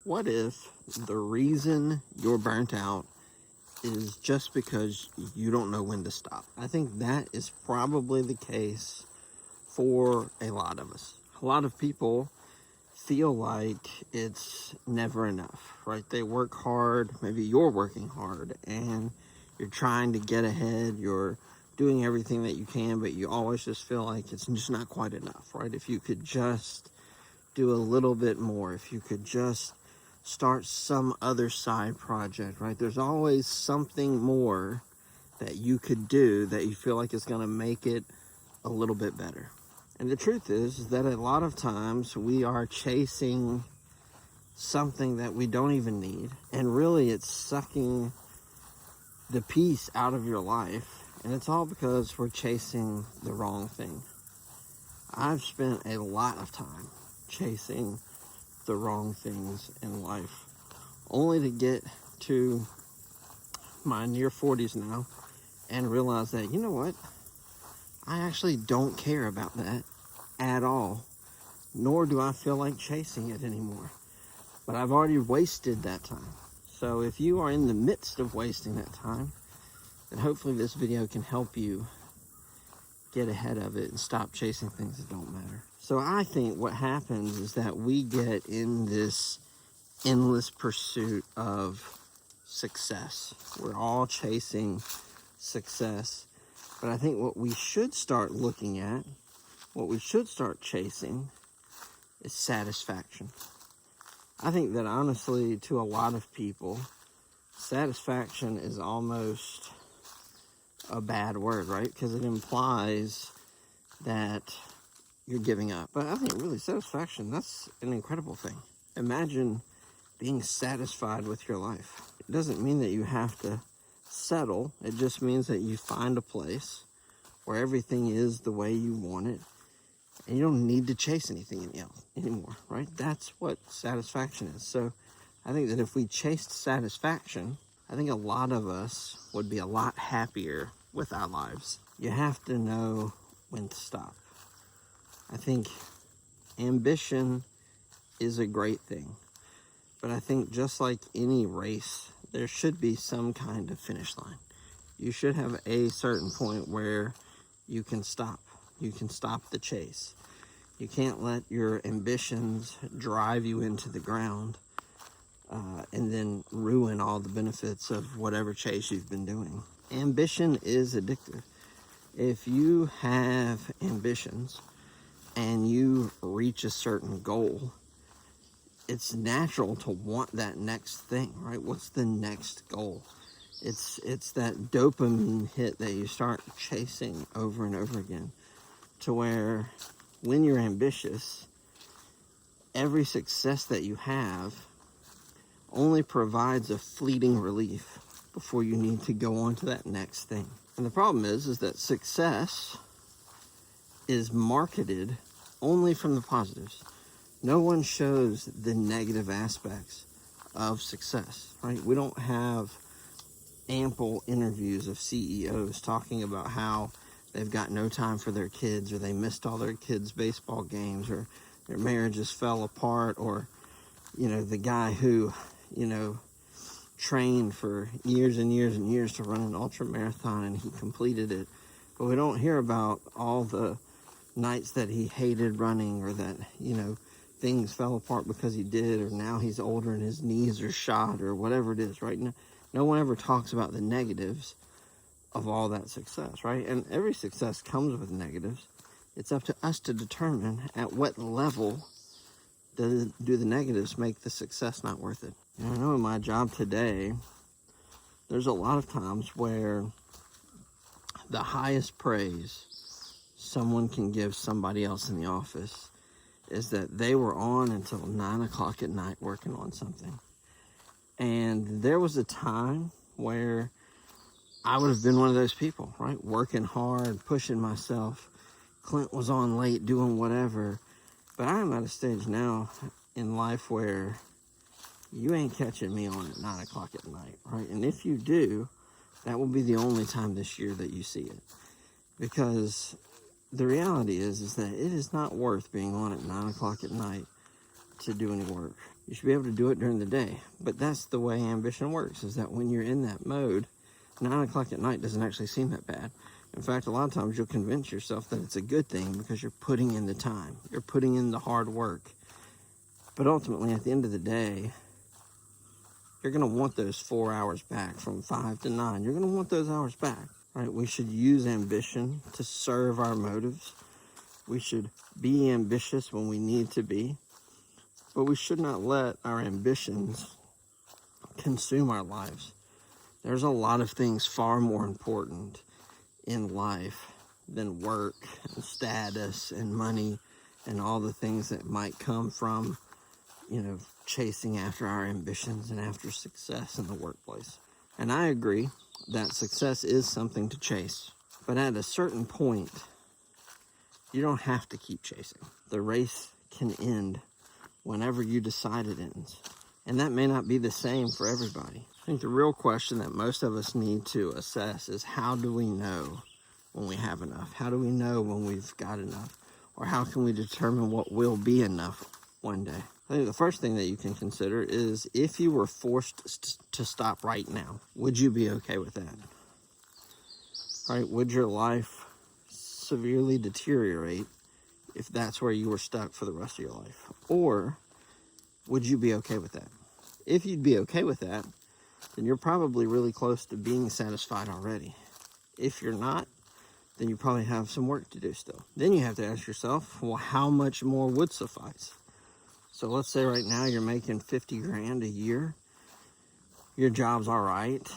What if the reason you're burnt out is just because you don't know when to stop? I think that is probably the case for a lot of us. A lot of people feel like it's never enough, right? They work hard, maybe you're working hard, and you're trying to get ahead, you're doing everything that you can, but you always just feel like it's just not quite enough, right? If you could just do a little bit more, if you could just start some other side project, right? There's always something more that you could do that you feel like is going to make it a little bit better. And the truth is that a lot of times we are chasing something that we don't even need, and really it's sucking the peace out of your life, and it's all because we're chasing the wrong thing. I've spent a lot of time chasing the wrong things in life, only to get to my near 40s now and realize that, you know what, I actually don't care about that at all, nor do I feel like chasing it anymore. But I've already wasted that time. So if you are in the midst of wasting that time, then hopefully this video can help you get ahead of it and stop chasing things that don't matter. So I think what happens is that we get in this endless pursuit of success. We're all chasing success. But I think what we should start looking at, what we should start chasing, is satisfaction. I think that honestly, to a lot of people, satisfaction is almost a bad word, right? Because it implies that you're giving up. But I think really satisfaction, that's an incredible thing. Imagine being satisfied with your life. It doesn't mean that you have to settle. It just means that you find a place where everything is the way you want it, and you don't need to chase anything else anymore, right? That's what satisfaction is. So I think that if we chased satisfaction, I think a lot of us would be a lot happier with our lives. You have to know when to stop. I think ambition is a great thing, but I think just like any race, there should be some kind of finish line. You should have a certain point where you can stop. You can stop the chase. You can't let your ambitions drive you into the ground and then ruin all the benefits of whatever chase you've been doing. Ambition is addictive. If you have ambitions and you reach a certain goal, it's natural to want that next thing, right? What's the next goal? It's that dopamine hit that you start chasing over and over again, to where when you're ambitious, every success that you have only provides a fleeting relief before you need to go on to that next thing. And the problem is that success is marketed only from the positives. No one shows the negative aspects of success, right? We don't have ample interviews of CEOs talking about how they've got no time for their kids, or they missed all their kids' baseball games, or their marriages fell apart, or, you know, the guy who, you know, trained for years and years and years to run an ultra marathon and he completed it. But we don't hear about all the nights that he hated running, or that, you know, things fell apart because he did, or now he's older and his knees are shot, or whatever it is, right? No one ever talks about the negatives of all that success, right? And every success comes with negatives. It's up to us to determine at what level do the negatives make the success not worth it. And I know in my job today, there's a lot of times where the highest praise someone can give somebody else in the office is that they were on until 9 o'clock at night working on something. And there was a time where I would have been one of those people, right? Working hard, pushing myself. Clint was on late, doing whatever. But I'm at a stage now in life where you ain't catching me on at 9 o'clock at night, right? And if you do, that will be the only time this year that you see it. Because the reality is that it is not worth being on at 9 o'clock at night to do any work. You should be able to do it during the day. But that's the way ambition works, is that when you're in that mode, 9 o'clock at night doesn't actually seem that bad. In fact, a lot of times you'll convince yourself that it's a good thing because you're putting in the time. You're putting in the hard work. But ultimately, at the end of the day, you're going to want those 4 hours back from 5 to 9. You're going to want those hours back, right? We should use ambition to serve our motives. We should be ambitious when we need to be. But we should not let our ambitions consume our lives. There's a lot of things far more important in life than work and status and money and all the things that might come from, chasing after our ambitions and after success in the workplace. And I agree that success is something to chase. But at a certain point, you don't have to keep chasing. The race can end whenever you decide it ends. And that may not be the same for everybody. I think the real question that most of us need to assess is, how do we know when we have enough? How do we know when we've got enough? Or how can we determine what will be enough one day? I think the first thing that you can consider is, if you were forced to stop right now, would you be okay with that? All right, would your life severely deteriorate if that's where you were stuck for the rest of your life? Or would you be okay with that? If you'd be okay with that, then you're probably really close to being satisfied already. If you're not, then you probably have some work to do still. Then you have to ask yourself, well, how much more would suffice? So let's say right now you're making 50 grand a year. Your job's all right.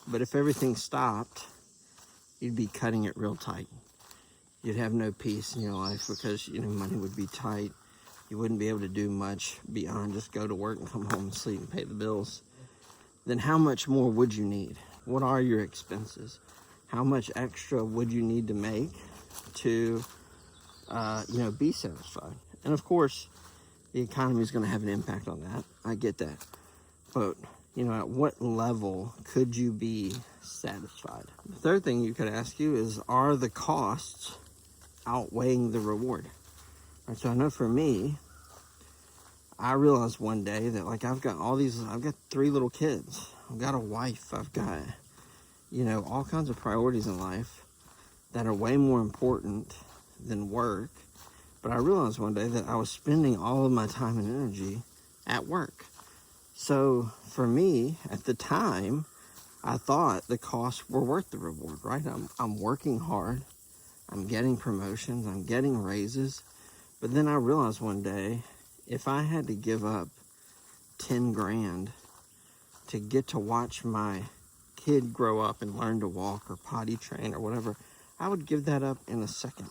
But if everything stopped, you'd be cutting it real tight. You'd have no peace in your life because, money would be tight. You wouldn't be able to do much beyond just go to work and come home and sleep and pay the bills. Then how much more would you need? What are your expenses? How much extra would you need to make to, be satisfied? And of course, the economy is going to have an impact on that. I get that. But, at what level could you be satisfied? The third thing you could ask you is, are the costs outweighing the reward? All right, so I know for me, I realized one day that, I've got 3 little kids. I've got a wife. I've got, all kinds of priorities in life that are way more important than work. But I realized one day that I was spending all of my time and energy at work. So for me, at the time, I thought the costs were worth the reward, right? I'm working hard. I'm getting promotions. I'm getting raises. But then I realized one day, if I had to give up 10 grand to get to watch my kid grow up and learn to walk or potty train or whatever, I would give that up in a second.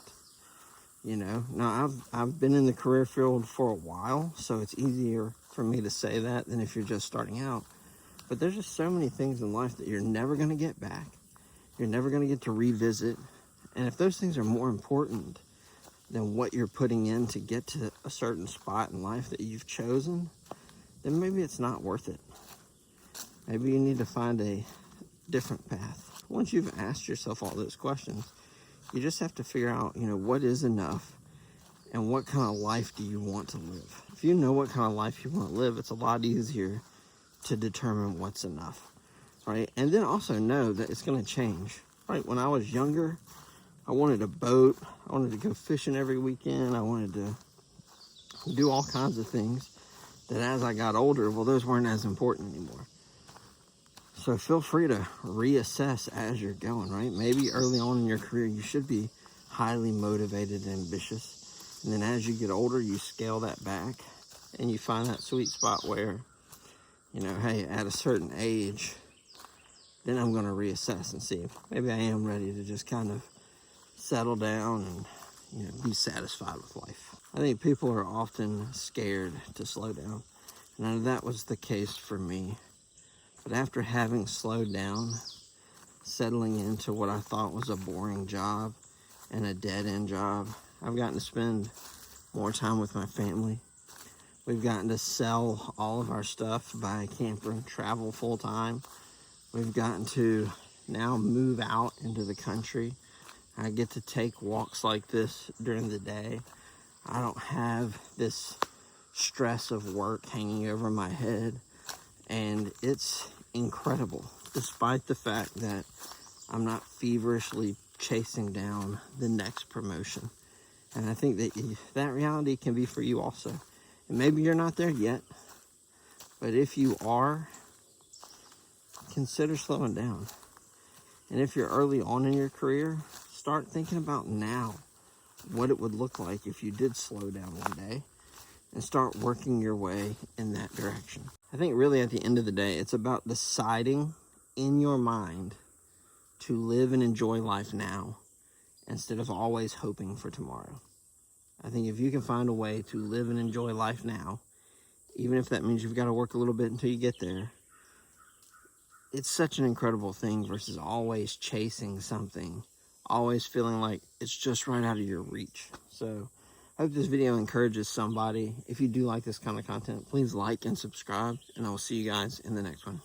Now I've been in the career field for a while, so it's easier for me to say that than if you're just starting out. But there's just so many things in life that you're never going to get back. You're never going to get to revisit. And if those things are more important than what you're putting in to get to a certain spot in life that you've chosen, then maybe it's not worth it. Maybe you need to find a different path. Once you've asked yourself all those questions, you just have to figure out, what is enough and what kind of life do you want to live. If you know what kind of life you want to live, it's a lot easier to determine what's enough, right? And then also know that it's going to change, right? When I was younger, I wanted a boat. I wanted to go fishing every weekend. I wanted to do all kinds of things that as I got older, well, those weren't as important anymore. So feel free to reassess as you're going, right? Maybe early on in your career, you should be highly motivated and ambitious. And then as you get older, you scale that back and you find that sweet spot where, hey, at a certain age, then I'm going to reassess and see if maybe I am ready to just kind of settle down and, be satisfied with life. I think people are often scared to slow down. And I know that was the case for me. But after having slowed down, settling into what I thought was a boring job and a dead-end job, I've gotten to spend more time with my family. We've gotten to sell all of our stuff, buy a camper, travel full-time. We've gotten to now move out into the country. I get to take walks like this during the day. I don't have this stress of work hanging over my head. And it's incredible, despite the fact that I'm not feverishly chasing down the next promotion. And I think that that reality can be for you also. And maybe you're not there yet, but if you are, consider slowing down. And if you're early on in your career, start thinking about now what it would look like if you did slow down one day and start working your way in that direction. I think really at the end of the day, it's about deciding in your mind to live and enjoy life now instead of always hoping for tomorrow. I think if you can find a way to live and enjoy life now, even if that means you've got to work a little bit until you get there, it's such an incredible thing versus always chasing something, always feeling like it's just right out of your reach. So I hope this video encourages somebody. If you do like this kind of content, please like and subscribe, and I will see you guys in the next one.